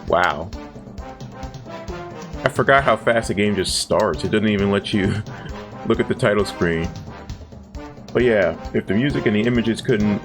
Wow. I forgot how fast the game just starts. It doesn't even let you look at the title screen. But yeah, if the music and the images couldn't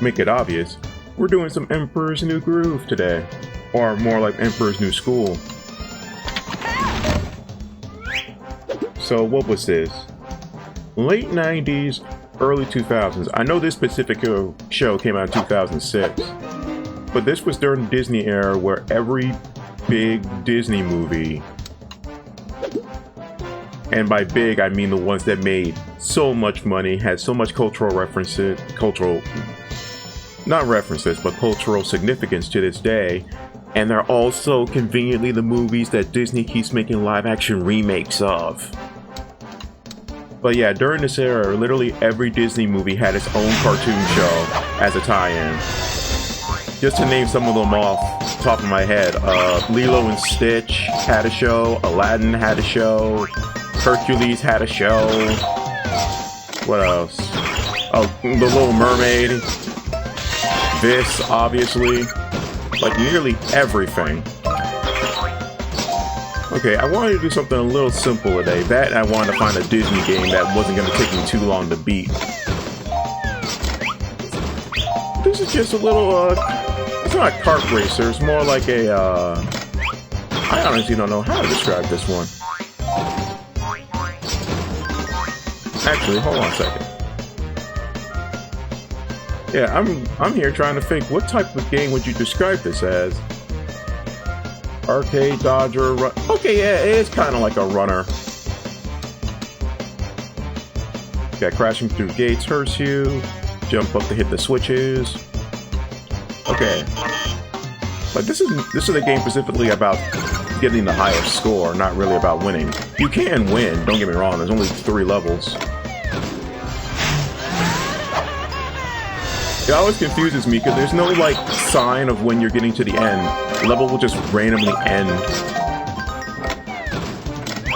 make it obvious, we're doing some Emperor's New Groove today. Or more like Emperor's New School. So what was this? Late 90s, early 2000s. I know this specific show came out in 2006. But this was during the Disney era where every big Disney movie, and by big I mean the ones that made so much money, had so much cultural significance to this day, and they're also conveniently the movies that Disney keeps making live action remakes of. But yeah, during this era, literally every Disney movie had its own cartoon show as a tie-in. Just to name some of them off the top of my head, Lilo and Stitch had a show, Aladdin had a show, Hercules had a show, what else? Oh, The Little Mermaid, this, obviously, like nearly everything. Okay, I wanted to do something a little simple today. That and I wanted to find a Disney game that wasn't going to take me too long to beat. This is just a little, it's not a kart racer, it's more like a, I honestly don't know how to describe this one. Actually, hold on a second. Yeah, I'm here trying to think, what type of game would you describe this as? Arcade, dodger, run. Okay, yeah, it is kind of like a runner. Got crashing through gates hurts you. Jump up to hit the switches. Okay. But this is a game specifically about getting the highest score, not really about winning. You can win, don't get me wrong, there's only 3 levels. It always confuses me because there's no like sign of when you're getting to the end. The level will just randomly end.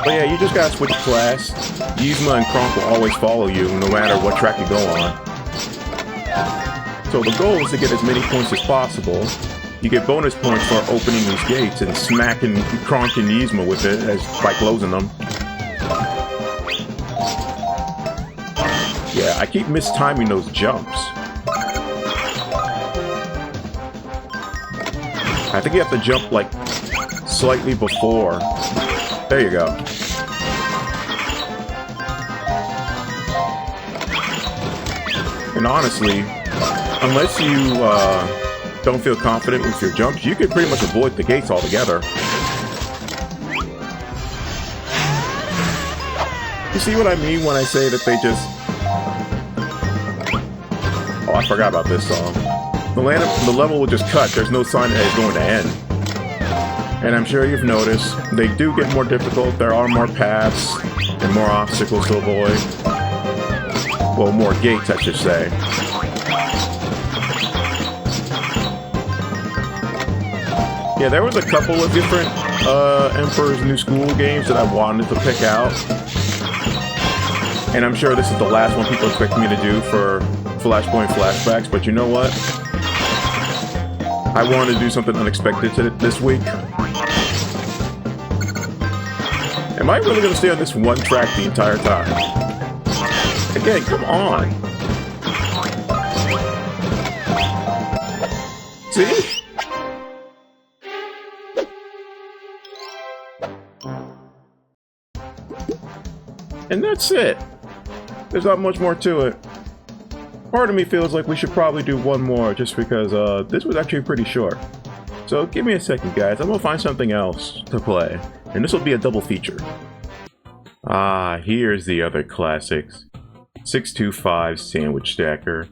But yeah, you just gotta switch class. Yzma and Kronk will always follow you no matter what track you go on. So the goal is to get as many points as possible. You get bonus points for opening these gates and smacking Kronk and Yzma with it by closing them. Yeah, I keep mistiming those jumps. I think you have to jump like slightly before. There you go. And honestly, unless you don't feel confident with your jumps, you can pretty much avoid the gates altogether. You see what I mean when I say that they just... Oh, I forgot about this song. The level will just cut. There's no sign that it's going to end. And I'm sure you've noticed, they do get more difficult. There are more paths and more obstacles to avoid. Well, more gates, I should say. Yeah, there was a couple of different Emperor's New School games that I wanted to pick out. And I'm sure this is the last one people expect me to do for Flashpoint Flashbacks, but you know what? I wanted to do something unexpected this week. Am I really going to stay on this one track the entire time? Again, come on. See? And that's it. There's not much more to it. Part of me feels like we should probably do one more just because this was actually pretty short. So give me a second, guys. I'm gonna find something else to play. And this will be a double feature. Ah, here's the other classics. 625 Sandwich Stacker.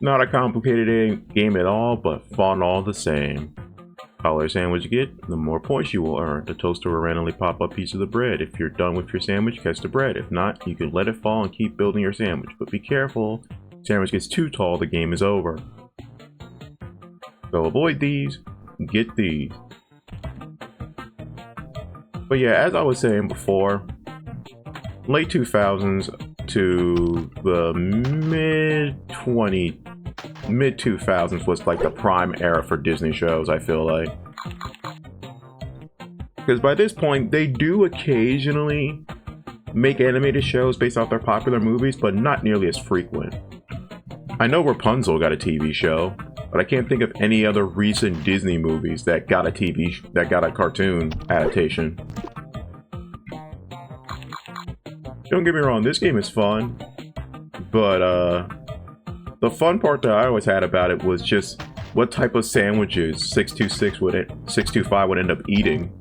Not a complicated game at all, but fun all the same. The taller sandwich you get, the more points you will earn. The toaster will randomly pop up a piece of the bread. If you're done with your sandwich, catch the bread. If not, you can let it fall and keep building your sandwich. But be careful, if the sandwich gets too tall, the game is over. So avoid these, get these. But yeah, as I was saying before, late 2000s to the mid mid-2000s was like the prime era for Disney shows, I feel like. Because by this point, they do occasionally make animated shows based off their popular movies, but not nearly as frequent. I know Rapunzel got a TV show, but I can't think of any other recent Disney movies that got a cartoon adaptation. Don't get me wrong, this game is fun, but the fun part that I always had about it was just what type of sandwiches 625 would end up eating.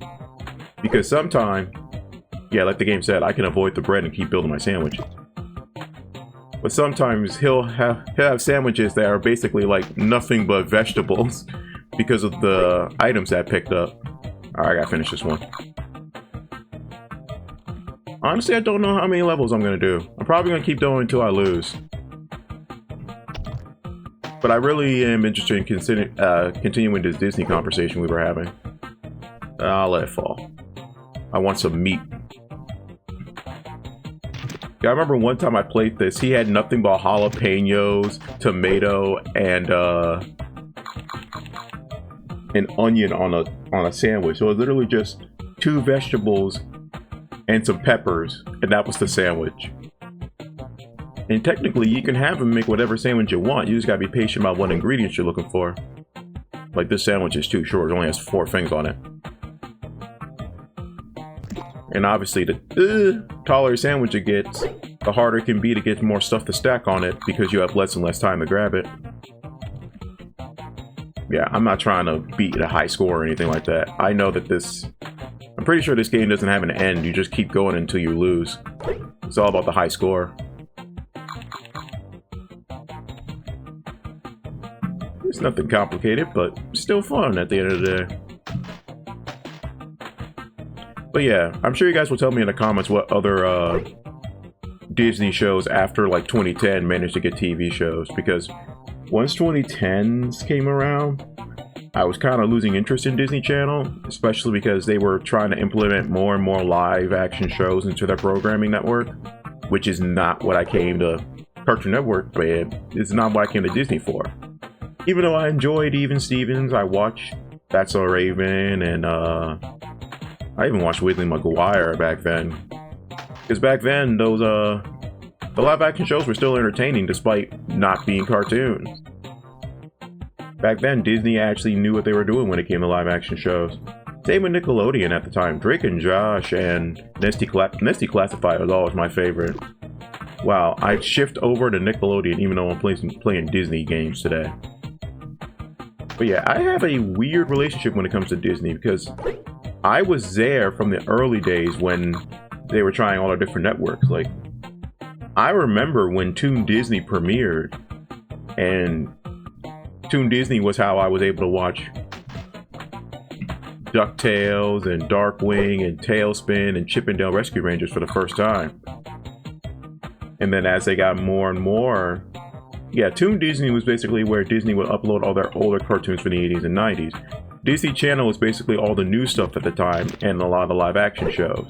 Because sometimes, yeah, like the game said, I can avoid the bread and keep building my sandwiches. But sometimes he'll have sandwiches that are basically like nothing but vegetables because of the items that I picked up. Alright, I gotta finish this one. Honestly, I don't know how many levels I'm gonna do. I'm probably gonna keep doing until I lose. But I really am interested in continuing this Disney conversation we were having. I'll let it fall. I want some meat. Yeah, I remember one time I played this, he had nothing but jalapenos, tomato, and an onion on a sandwich. So it was literally just 2 vegetables and some peppers, and that was the sandwich. And technically, you can have him make whatever sandwich you want. You just gotta be patient about what ingredients you're looking for. Like this sandwich is too short; it only has 4 things on it. And obviously, the taller your sandwich it gets, the harder it can be to get more stuff to stack on it because you have less and less time to grab it. Yeah, I'm not trying to beat a high score or anything like that. I know that I'm pretty sure this game doesn't have an end. You just keep going until you lose. It's all about the high score. It's nothing complicated, but still fun at the end of the day. But yeah, I'm sure you guys will tell me in the comments what other Disney shows after like 2010 managed to get TV shows, because once 2010s came around, I was kind of losing interest in Disney Channel, especially because they were trying to implement more and more live action shows into their programming network, which is not what I came to Cartoon Network, but it's not what I came to Disney for. Even though I enjoyed Even Stevens, I watched That's So Raven, and I even watched Wiggly McGuire back then. Because back then, those the live action shows were still entertaining despite not being cartoons. Back then, Disney actually knew what they were doing when it came to live action shows. Same with Nickelodeon at the time. Drake and Josh and Nesty Classified was always my favorite. Wow, I'd shift over to Nickelodeon even though I'm playing Disney games today. But yeah, I have a weird relationship when it comes to Disney because I was there from the early days when they were trying all our different networks. Like, I remember when Toon Disney premiered, and Toon Disney was how I was able to watch DuckTales and Darkwing and Tailspin and Chip 'n Dale Rescue Rangers for the first time. And then as they got more and more, yeah, Toon Disney was basically where Disney would upload all their older cartoons from the 80s and 90s. Disney Channel was basically all the new stuff at the time and a lot of the live action shows.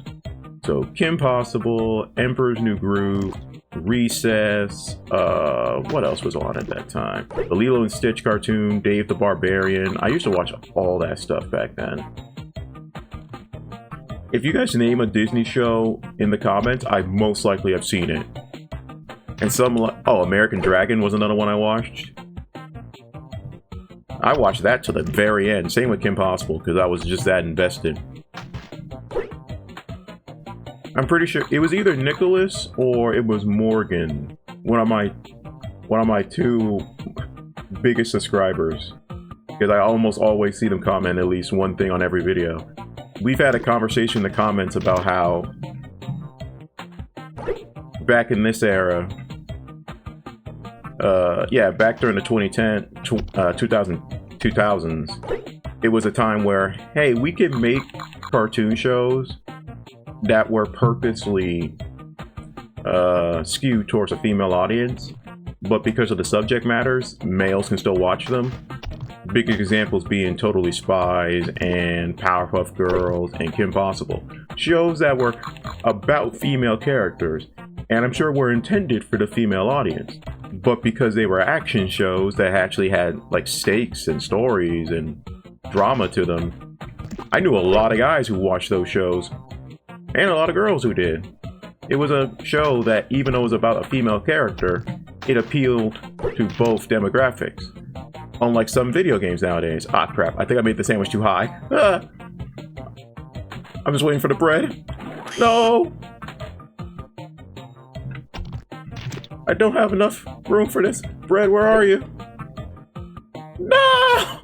So Kim Possible, Emperor's New Groove, Recess, what else was on at that time? The Lilo and Stitch cartoon, Dave the Barbarian. I used to watch all that stuff back then. If you guys name a Disney show in the comments, I most likely have seen it. And American Dragon was another one I watched. I watched that to the very end. Same with Kim Possible, because I was just that invested. I'm pretty sure it was either Nicholas or it was Morgan, one of my 2 biggest subscribers, because I almost always see them comment at least one thing on every video. We've had a conversation in the comments about how back in this era, back during the 2000s, it was a time where, hey, we could make cartoon shows that were purposely skewed towards a female audience, but because of the subject matters, males can still watch them. Big examples being Totally Spies and Powerpuff Girls and Kim Possible. Shows that were about female characters, and I'm sure were intended for the female audience. but because they were action shows that actually had like stakes and stories and drama to them, I knew a lot of guys who watched those shows and a lot of girls who did. It was a show that, even though it was about a female character, it appealed to both demographics. Unlike some video games nowadays. Ah, crap. I think I made the sandwich too high. Ah! I'm just waiting for the bread. No! I don't have enough room for this. Bread, where are you? No!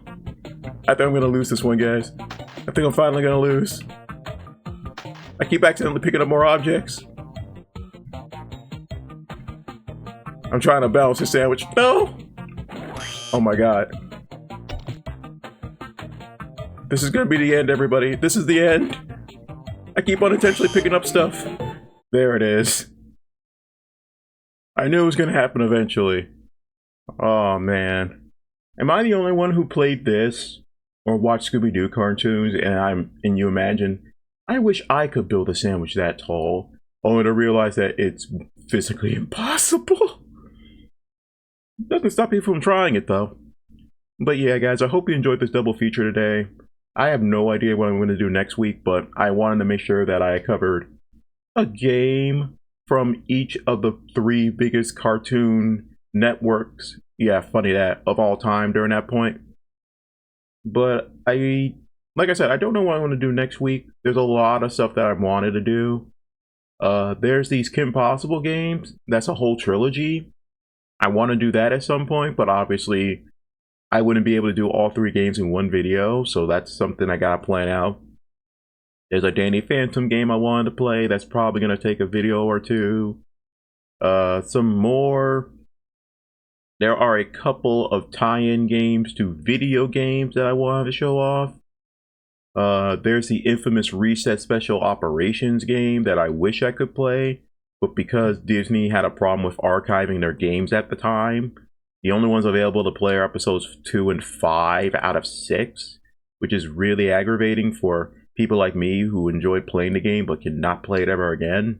I think I'm gonna lose this one, guys. I think I'm finally gonna lose. I keep accidentally picking up more objects. I'm trying to balance this sandwich. No! Oh my god. This is gonna be the end, everybody. This is the end. I keep unintentionally picking up stuff. There it is. I knew it was gonna happen eventually. Oh man. Am I the only one who played this or watched Scooby-Doo cartoons and you imagine, I wish I could build a sandwich that tall, only to realize that it's physically impossible? Doesn't stop you from trying it though. But yeah, guys, I hope you enjoyed this double feature today. I have no idea what I'm going to do next week, but I wanted to make sure that I covered a game from each of the 3 biggest cartoon networks. Yeah, funny that, of all time during that point. But like I said, I don't know what I'm going to do next week. There's a lot of stuff that I wanted to do. There's these Kim Possible games. That's a whole trilogy. I want to do that at some point, but obviously I wouldn't be able to do all 3 games in one video, so that's something I gotta plan out. There's a Danny Phantom game I wanted to play. That's probably gonna take a video or 2. Some more. There are a couple of tie-in games to video games that I wanted to show off. There's the infamous Reset Special Operations game that I wish I could play, but because Disney had a problem with archiving their games at the time, the only ones available to play are episodes 2 and 5 out of 6, which is really aggravating for people like me who enjoy playing the game but cannot play it ever again.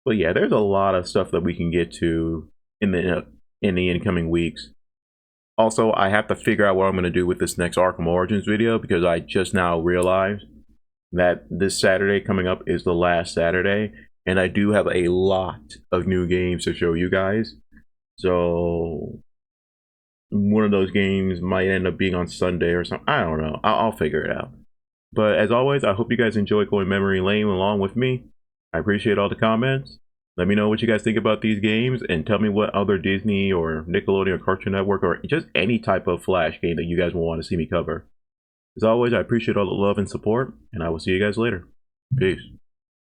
But yeah, there's a lot of stuff that we can get to in the incoming weeks. Also, I have to figure out what I'm going to do with this next Arkham Origins video, because I just now realized that this Saturday coming up is the last Saturday, and I do have a lot of new games to show you guys. So one of those games might end up being on Sunday or something. I don't know. I'll figure it out. But as always, I hope you guys enjoy going memory lane along with me. I appreciate all the comments. Let me know what you guys think about these games, and tell me what other Disney or Nickelodeon or Cartoon Network or just any type of Flash game that you guys will want to see me cover. As always, I appreciate all the love and support, and I will see you guys later. Peace.